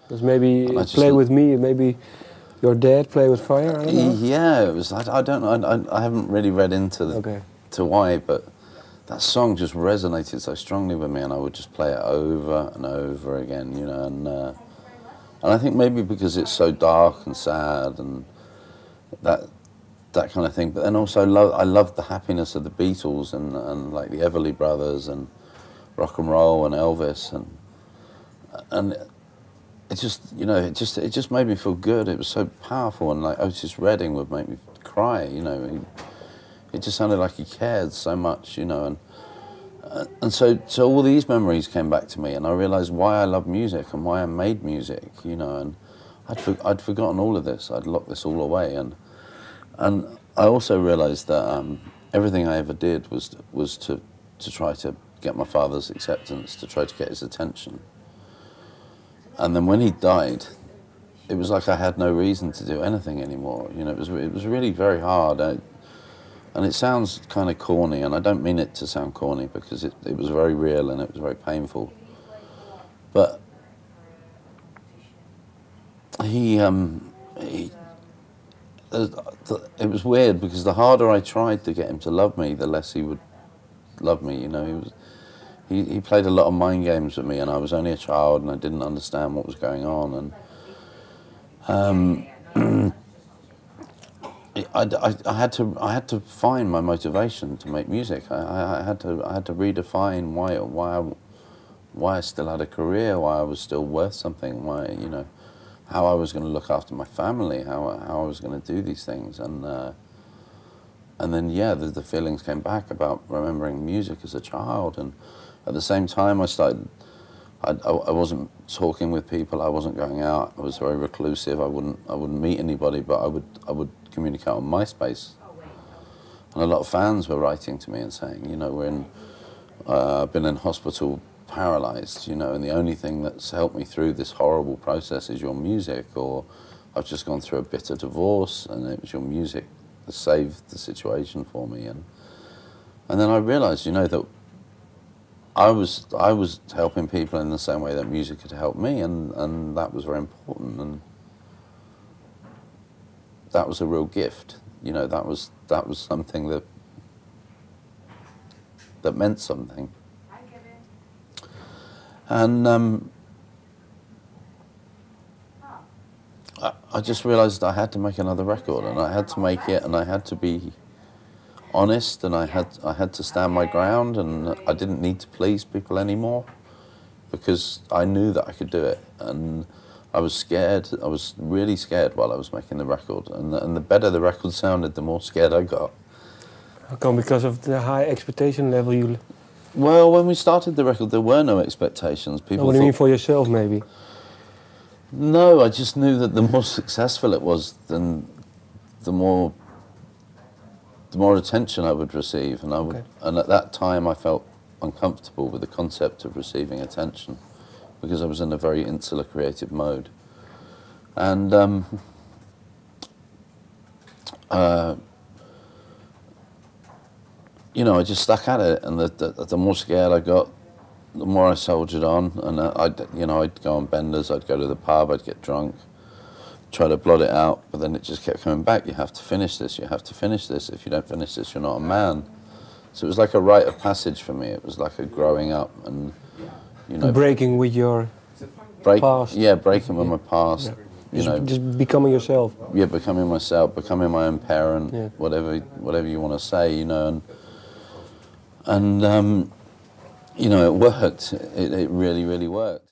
Because maybe just Play With Me, maybe your dad Play With Fire, I don't know. Yeah, it was. I don't know. I haven't really read into to why, but that song just resonated so strongly with me, and I would just play it over and over again, you know. And I think maybe because it's so dark and sad and that kind of thing. But then also I loved the happiness of the Beatles and like the Everly Brothers and rock and roll and Elvis and it just, you know, it just made me feel good. It was so powerful, and like Otis Redding would make me cry, you know. It just sounded like he cared so much, you know, and so all these memories came back to me, and I realised why I love music and why I made music, you know, and I'd forgotten all of this. I'd locked this all away, and I also realised that everything I ever did was to try to get my father's acceptance, to try to get his attention. And then when he died, it was like I had no reason to do anything anymore. You know, it was really very hard. And it sounds kind of corny, and I don't mean it to sound corny, because it was very real and it was very painful. But it was weird, because the harder I tried to get him to love me, the less he would love me. You know, he played a lot of mind games with me, and I was only a child and I didn't understand what was going on. And I had to find my motivation to make music. I had to redefine why I still had a career, why I was still worth something, why, you know, how I was going to look after my family, how I was going to do these things, and then yeah, the feelings came back about remembering music as a child, and at the same time I wasn't talking with people, I wasn't going out, I was very reclusive, I wouldn't meet anybody, but I would communicate on MySpace. And a lot of fans were writing to me and saying, you know, I've been in hospital paralyzed, you know, and the only thing that's helped me through this horrible process is your music, or I've just gone through a bitter divorce and it was your music that saved the situation for me. And then I realized, you know, that I was helping people in the same way that music had helped me, and that was very important, and that was a real gift. You know, that was something that meant something. And I just realized I had to make another record, and I had to make it, and I had to be honest, and I had to stand my ground, and I didn't need to please people anymore, because I knew that I could do it. And I was scared. I was really scared while I was making the record, and the better the record sounded, the more scared I got. How come? Because of the high expectation level you... Well, when we started the record, there were no expectations. People. What do you mean for yourself, maybe? No, I just knew that the more successful it was, then the more attention I would receive, and and at that time I felt uncomfortable with the concept of receiving attention, because I was in a very insular creative mode. And you know, I just stuck at it, and the more scared I got, the more I soldiered on. And I'd go on benders, I'd go to the pub, I'd get drunk, try to blot it out, but then it just kept coming back. You have to finish this, you have to finish this. If you don't finish this, you're not a man. So it was like a rite of passage for me. It was like a growing up, and, you know... Breaking with your past. Yeah, breaking with my past. Yeah. You know, just becoming yourself. Yeah, becoming myself, becoming my own parent, yeah. whatever you want to say, you know, and you know, it worked. It really, really worked.